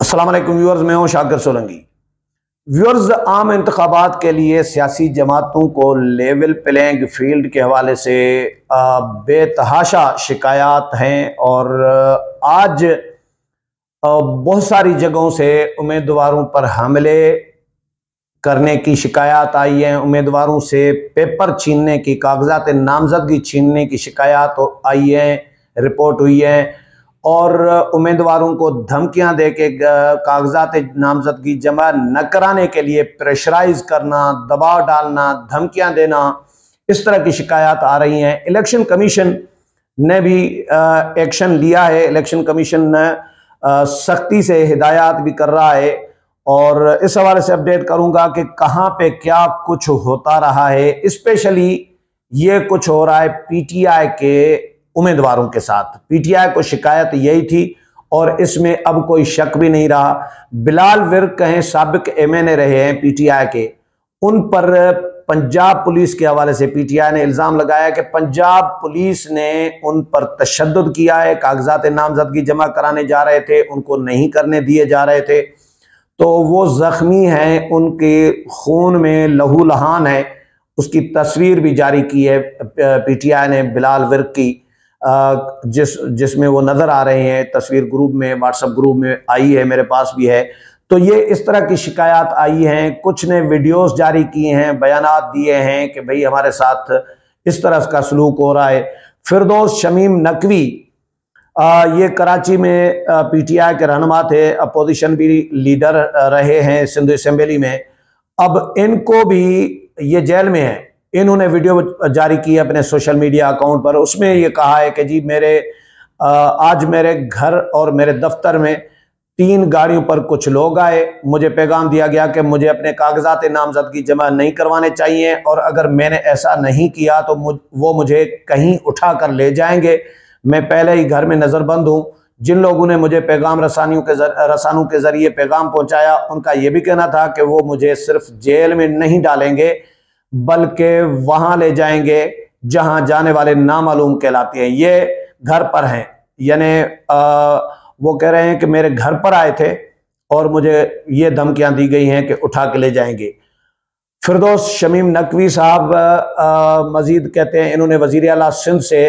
अस्सलाम वालेकुम व्यूअर्स, मैं हूं शाकिर सोलंकी। व्यूअर्स, आम इंतखाबात के लिए सियासी जमातों को लेवल प्लेइंग फील्ड के हवाले से बेतहाशा शिकायत हैं और आज बहुत सारी जगहों से उम्मीदवारों पर हमले करने की शिकायत आई है। उम्मीदवारों से पेपर छीनने की, कागजात नामजदगी छीनने की शिकायत आई है, रिपोर्ट हुई है और उम्मीदवारों को धमकियां देके कागजात नामजदगी जमा न कराने के लिए प्रेशराइज करना, दबाव डालना, धमकियां देना, इस तरह की शिकायत आ रही हैं। इलेक्शन कमीशन ने भी एक्शन लिया है। इलेक्शन कमीशन सख्ती से हिदायत भी कर रहा है और इस हवाले से अपडेट करूंगा कि कहां पे क्या कुछ होता रहा है। स्पेशली ये कुछ हो रहा है पीटीआई के उम्मीदवारों के साथ। पीटीआई को शिकायत यही थी और इसमें अब कोई शक भी नहीं रहा। बिलाल विर्क कहें, साबिक एमएनए रहे हैं पीटीआई के, उन पर पंजाब पुलिस के हवाले से पीटीआई ने इल्जाम लगाया कि पंजाब पुलिस ने उन पर तशद्दुद किया है। कागजात नामजदगी जमा कराने जा रहे थे, उनको नहीं करने दिए जा रहे थे, तो वो जख्मी हैं, उनके खून में लहू लहान है। उसकी तस्वीर भी जारी की है पीटीआई ने बिलाल विर्क की, जिसमें वो नजर आ रहे हैं। तस्वीर ग्रुप में, व्हाट्सएप ग्रुप में आई है, मेरे पास भी है। तो ये इस तरह की शिकायत आई हैं। कुछ ने वीडियोस जारी किए हैं, बयानात दिए हैं कि भाई हमारे साथ इस तरह का सलूक हो रहा है। फिरदौस शमीम नकवी, ये कराची में पीटीआई के रहनुमा थे, अपोजिशन भी लीडर रहे हैं सिंध असेंबली में। अब इनको भी, ये जेल में है, इन्होंने वीडियो जारी की है अपने सोशल मीडिया अकाउंट पर। उसमें ये कहा है कि जी आज मेरे घर और मेरे दफ्तर में 3 गाड़ियों पर कुछ लोग आए, मुझे पैगाम दिया गया कि मुझे अपने कागजात नामजदगी जमा नहीं करवाने चाहिए और अगर मैंने ऐसा नहीं किया तो वो मुझे कहीं उठा कर ले जाएंगे। मैं पहले ही घर में नज़रबंद हूँ। जिन लोगों ने मुझे पैगाम रसानों के जरिए पैगाम पहुंचाया, उनका यह भी कहना था कि वो मुझे सिर्फ जेल में नहीं डालेंगे बल्कि वहां ले जाएंगे जहां जाने वाले नामालूम कहलाते हैं। ये घर पर हैं, यानी वो कह रहे हैं कि मेरे घर पर आए थे और मुझे ये धमकियां दी गई हैं कि उठा के ले जाएंगे। फिरदौस शमीम नकवी साहब मजीद कहते हैं, इन्होंने वजीर आला सिंध से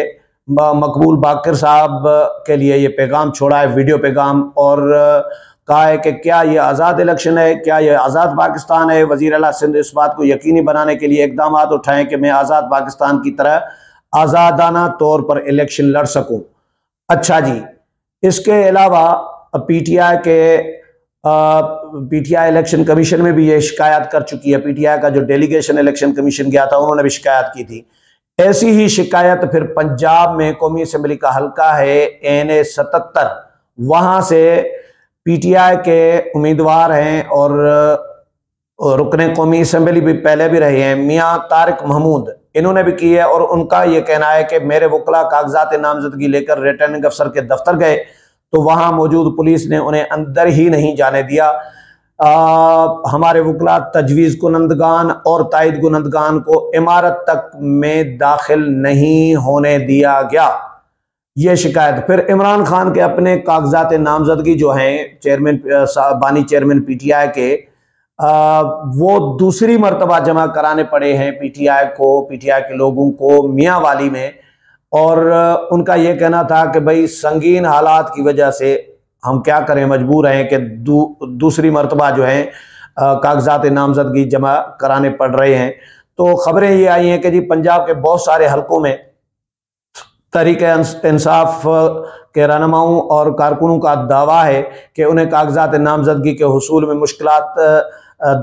मकबूल बाकर साहब के लिए ये पैगाम छोड़ा है, वीडियो पैगाम, और कहा है कि क्या ये आज़ाद इलेक्शन है, क्या ये आज़ाद पाकिस्तान है। वज़ीर आला सिंध इस बात को यकीनी बनाने के लिए इकदाम उठाएं कि मैं आज़ाद पाकिस्तान की तरह आज़ादाना तौर पर इलेक्शन लड़ सकूं। अच्छा जी, इसके अलावा पीटीआई इलेक्शन कमीशन में भी ये शिकायत कर चुकी है। पीटीआई का जो डेलीगेशन इलेक्शन कमीशन गया था, उन्होंने भी शिकायत की थी। ऐसी ही शिकायत फिर पंजाब में कौमी असेंबली का हल्का है NA 77, वहां से पीटीआई के उम्मीदवार हैं और रुकने कौमी असेंबली भी पहले भी रहे हैं, मियां तारिक महमूद, इन्होंने भी की है और उनका ये कहना है कि मेरे वकला कागजात नामजदगी लेकर रिटर्निंग अफसर के दफ्तर गए तो वहां मौजूद पुलिस ने उन्हें अंदर ही नहीं जाने दिया। हमारे वकला तजवीज़ कुनंदगान और तायद कुनंदगान को इमारत तक में दाखिल नहीं होने दिया गया, ये शिकायत। फिर इमरान खान के अपने कागजात नामजदगी जो हैं चेयरमैन, बानी चेयरमैन पीटीआई के, वो दूसरी मरतबा जमा कराने पड़े हैं पीटीआई के लोगों को मियांवाली में। और उनका ये कहना था कि भाई संगीन हालात की वजह से हम क्या करें, मजबूर हैं कि दूसरी मरतबा जो है कागजात नामजदगी जमा कराने पड़ रहे हैं। तो खबरें ये आई हैं कि जी पंजाब के बहुत सारे हलकों में तहरीक इंसाफ के रहनुमाओं और कारकुनों का दावा है कि उन्हें कागजात नामजदगी के हुसूल में मुश्किलात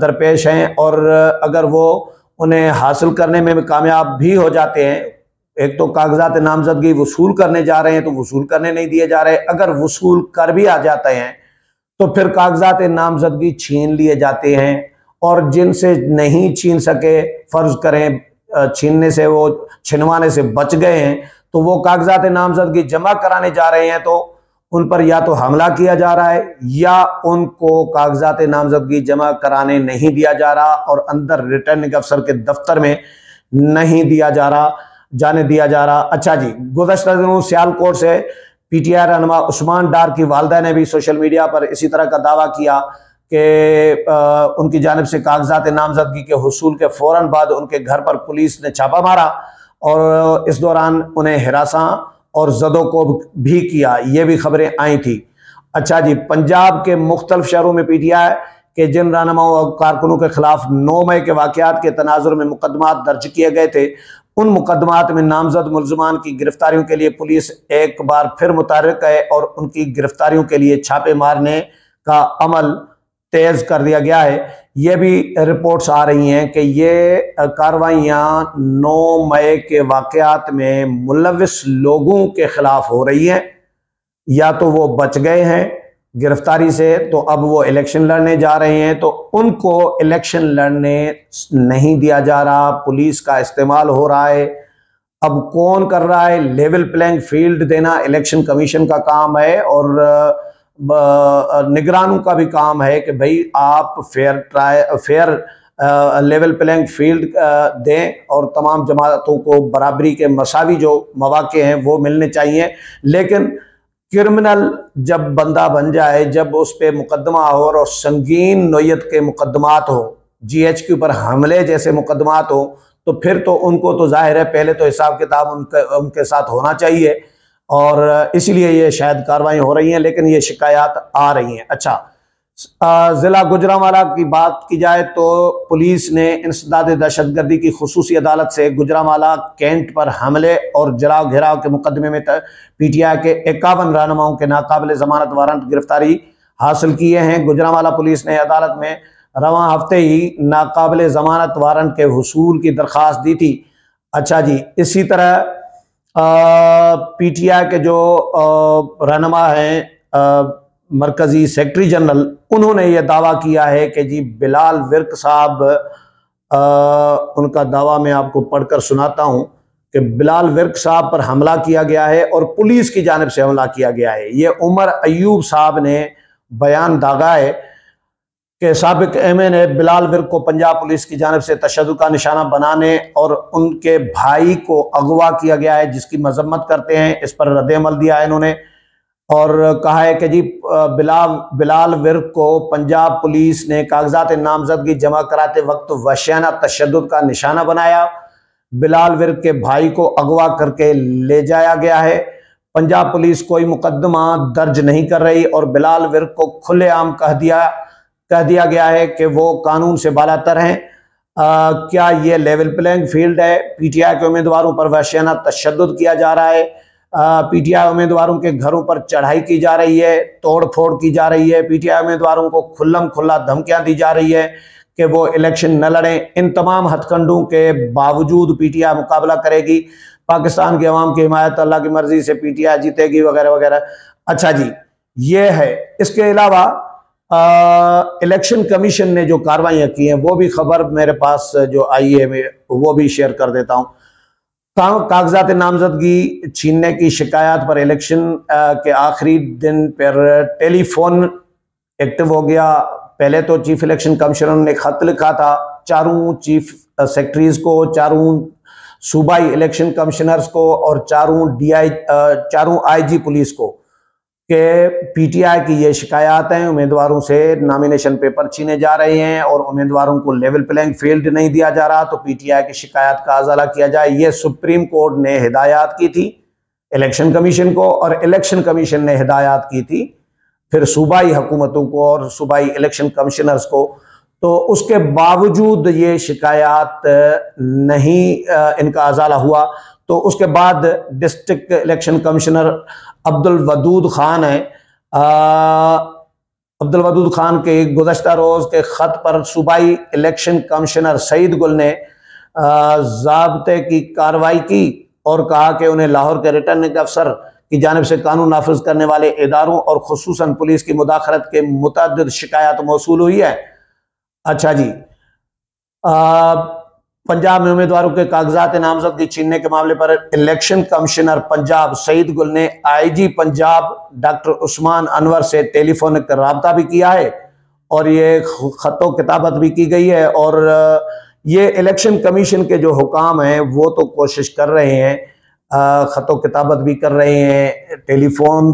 दरपेश हैं और अगर वो उन्हें हासिल करने में कामयाब भी हो जाते हैं, एक तो कागजात नामजदगी वसूल करने जा रहे हैं तो वसूल करने नहीं दिए जा रहे, अगर वसूल कर भी आ जाते हैं तो फिर कागजात नामजदगी छीन लिए जाते हैं और जिनसे नहीं छीन सके, फर्ज करें छीनने से, वो छिनवाने से बच गए हैं, तो वो कागजात नामजदगी जमा कराने जा रहे हैं तो उन पर या तो हमला किया जा रहा है या उनको कागजात नामजदगी जमा कराने नहीं दिया जा रहा और अंदर रिटर्निंग अफसर के दफ्तर में नहीं जाने दिया जा रहा। अच्छा जी, गुज़श्ता दिनों सियालकोट से पीटीआई रहनुमा उस्मान डार की वालदा ने भी सोशल मीडिया पर इसी तरह का दावा किया कि उनकी जानिब से कागजात नामजदगी के हुसूल के फौरन बाद उनके घर पर पुलिस ने छापा मारा और इस दौरान उन्हें हिरासा और जदोकोब भी किया। ये भी खबरें आई थी। अच्छा जी, पंजाब के मुख्तलिफ शहरों में पीटीआई के जिन रहनुमाओं और कारकुनों के खिलाफ 9 मई के वाकयात के तनाजुर में मुकदमात दर्ज किए गए थे, उन मुकदमात में नामजद मुल्ज़मान की गिरफ्तारियों के लिए पुलिस एक बार फिर मुतहर्रिक है और उनकी गिरफ्तारियों के लिए छापे मारने का अमल तेज कर दिया गया है। ये भी रिपोर्ट्स आ रही हैं कि ये कार्रवाइयाँ 9 मई के वाकयात में मुलविस लोगों के खिलाफ हो रही हैं, या तो वो बच गए हैं गिरफ्तारी से तो अब वो इलेक्शन लड़ने जा रहे हैं, तो उनको इलेक्शन लड़ने नहीं दिया जा रहा, पुलिस का इस्तेमाल हो रहा है। अब कौन कर रहा है? लेवल प्लेइंग फील्ड देना इलेक्शन कमीशन का काम है और निगरानों का भी काम है कि भाई आप फेयर लेवल प्लेइंग फील्ड दें और तमाम जमातों को बराबरी के मसावी जो मौके हैं वो मिलने चाहिए। लेकिन क्रिमिनल जब बंदा बन जाए, जब उस पर मुकदमा हो और संगीन नोयत के मुकदमात हो, GH के ऊपर हमले जैसे मुकदमात हो, तो फिर तो उनको तो जाहिर है पहले तो हिसाब किताब उनके साथ होना चाहिए और इसीलिए ये शायद कार्रवाई हो रही हैं, लेकिन ये शिकायत आ रही हैं। अच्छा, ज़िला गुजरांवाला की बात की जाए तो पुलिस ने इंसदाद दहशतगर्दी की खुसूसी अदालत से गुजरांवाला कैंट पर हमले और जलाओ घेराव के मुकदमे में पीटीआई के 51 रहनुमाओं के नाकाबिल जमानत वारंट गिरफ्तारी हासिल किए हैं। गुजरांवाला पुलिस ने अदालत में रवां हफ्ते ही नाकाबिल जमानत वारंट के हुसूल की दरख्वास्त दी थी। अच्छा जी, इसी तरह पीटीआई के जो रहनुमा हैं मरकजी सेक्रेटरी जनरल, उन्होंने ये दावा किया है कि जी बिलाल विर्क साहब, उनका दावा मैं आपको पढ़कर सुनाता हूं कि बिलाल विर्क साहब पर हमला किया गया है और पुलिस की जानिब से हमला किया गया है। ये उमर अयूब साहब ने बयान दागा है कि साबिक एमए ने बिलाल विर्क को पंजाब पुलिस की जानिब से तशद्दुद का निशाना बनाने और उनके भाई को अगवा किया गया है, जिसकी मजम्मत करते हैं। इस पर रद्द-ए-अमल दिया है इन्होंने और कहा है कि जी बिलाल विर्क को पंजाब पुलिस ने कागजात नामजदगी जमा कराते वक्त वहशियाना तशद्दुद का निशाना बनाया। बिलाल विर्क के भाई को अगवा करके ले जाया गया है। पंजाब पुलिस कोई मुकदमा दर्ज नहीं कर रही और बिलाल विर्क को खुलेआम कह दिया गया है कि वो कानून से बालातर हैं। क्या ये लेवल प्लेइंग फील्ड है? पीटीआई के उम्मीदवारों पर वहशियाना तशद्दुद किया जा रहा है। पीटीआई उम्मीदवारों के घरों पर चढ़ाई की जा रही है, तोड़ फोड़ की जा रही है। पीटीआई उम्मीदवारों को खुल्लम खुल्ला धमकियां दी जा रही है कि वो इलेक्शन न लड़ें। इन तमाम हथकंडों के बावजूद पीटीआई मुकाबला करेगी। पाकिस्तान की अवाम की हिमायत, अल्लाह की मर्जी से पीटीआई जीतेगी वगैरह वगैरह। अच्छा जी, ये है। इसके अलावा इलेक्शन कमीशन ने जो कार्रवाइयाँ की हैं वो भी खबर मेरे पास जो आई है वो भी शेयर कर देता हूँ। कागजात नामजदगी छीनने की शिकायत पर इलेक्शन के आखिरी दिन पर टेलीफोन एक्टिव हो गया। पहले तो चीफ इलेक्शन कमिश्नर ने खत लिखा था चारों चीफ सेक्रेटरीज को, चारों सूबाई इलेक्शन कमिश्नर्स को और चारों आईजी पुलिस को कि पीटीआई की ये शिकायत हैं, उम्मीदवारों से नामिनेशन पेपर छीने जा रहे हैं और उम्मीदवारों को लेवल प्लेइंग फील्ड नहीं दिया जा रहा, तो पीटीआई की शिकायत का अजाला किया जाए। ये सुप्रीम कोर्ट ने हिदायत की थी इलेक्शन कमीशन को और इलेक्शन कमीशन ने हिदायत की थी फिर सूबाई हुकूमतों को और सूबाई इलेक्शन कमिश्नर्स को। तो उसके बावजूद ये शिकायत नहीं इनका अजाला हुआ। तो उसके बाद district election commissioner Abdul Wadood Khan है, अब्दुल वदूद खान के गुज़श्ता रोज़ के ख़त पर सूबाई इलेक्शन कमिश्नर सईद गुल ने ज़ाब्ते की कार्रवाई की और कहा कि उन्हें लाहौर के रिटर्निंग अफसर की जानिब से कानून नाफिज करने वाले इदारों और खुसूसन पुलिस की मुदाखलत के मुतअद्दिद शिकायत मौसूल हुई है। अच्छा जी, पंजाब में उम्मीदवारों के कागजात नामजदगी छीनने के मामले पर इलेक्शन कमिश्नर पंजाब सईद गुल ने आईजी पंजाब डॉक्टर उस्मान अनवर से टेलीफोनिक रब्ता भी किया है और ये खतो किताबत भी की गई है। और ये इलेक्शन कमीशन के जो हुकाम हैं वो तो कोशिश कर रहे हैं ख़तो किताबत भी कर रहे हैं, टेलीफोन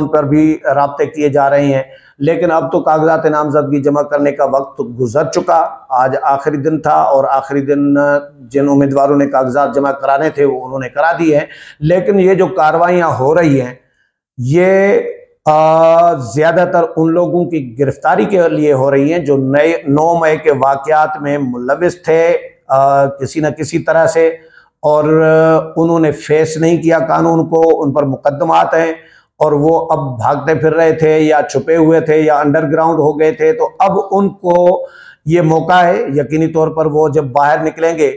पर भी राब्ते किए जा रहे हैं। लेकिन अब तो कागजात नामजदगी जमा करने का वक्त गुजर चुका। आज आखिरी दिन था और आखिरी दिन जिन उम्मीदवारों ने कागजात जमा कराने थे वो उन्होंने करा दिए हैं। लेकिन ये जो कार्रवाइयाँ हो रही हैं ये ज़्यादातर उन लोगों की गिरफ्तारी के लिए हो रही हैं जो 9 मई के वाक़यात में मुलविस थे किसी न किसी तरह से, और उन्होंने फेस नहीं किया कानून को, उन पर मुकदमात हैं और वो अब भागते फिर रहे थे या छुपे हुए थे या अंडरग्राउंड हो गए थे। तो अब उनको ये मौका है, यकीनी तौर पर वो जब बाहर निकलेंगे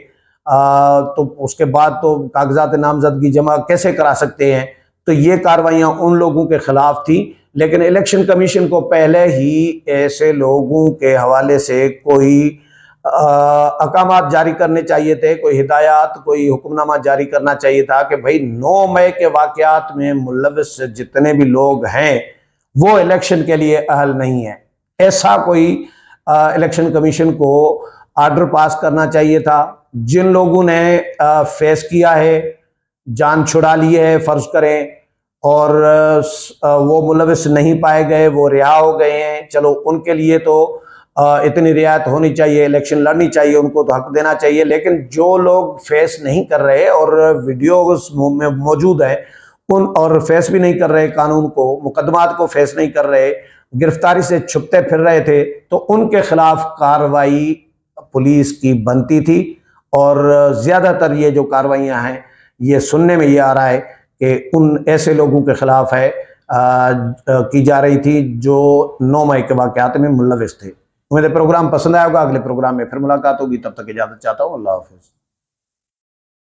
तो उसके बाद तो कागजात नामजदगी जमा कैसे करा सकते हैं। तो ये कार्रवाइयाँ उन लोगों के खिलाफ थी, लेकिन इलेक्शन कमीशन को पहले ही ऐसे लोगों के हवाले से कोई अहकामात जारी करने चाहिए थे, कोई हिदायत, कोई हुक्मनामा जारी करना चाहिए था कि भाई 9 मई के वाक़यात में मुलविस जितने भी लोग हैं वो इलेक्शन के लिए अहल नहीं है। ऐसा कोई इलेक्शन कमीशन को आर्डर पास करना चाहिए था। जिन लोगों ने फेस किया है, जान छुड़ा ली है फ़र्ज़ करें, और वो मुलविस नहीं पाए गए, वो रिहा हो गए हैं, चलो उनके लिए तो इतनी रियायत होनी चाहिए, इलेक्शन लड़नी चाहिए, उनको तो हक देना चाहिए। लेकिन जो लोग फेस नहीं कर रहे और वीडियोस में मौजूद है उन, और फेस भी नहीं कर रहे कानून को, मुकदमात को फेस नहीं कर रहे, गिरफ्तारी से छुपते फिर रहे थे, तो उनके खिलाफ कार्रवाई पुलिस की बनती थी। और ज़्यादातर ये जो कार्रवाइयाँ हैं ये सुनने में ये आ रहा है कि उन ऐसे लोगों के खिलाफ है की जा रही थी जो 9 मई के वाक़यात में मुलविस थे। उम्मीद है प्रोग्राम पसंद आया होगा। अगले प्रोग्राम में फिर मुलाकात होगी, तब तक इजाज़त चाहता हूँ। अल्लाह हाफ़िज़।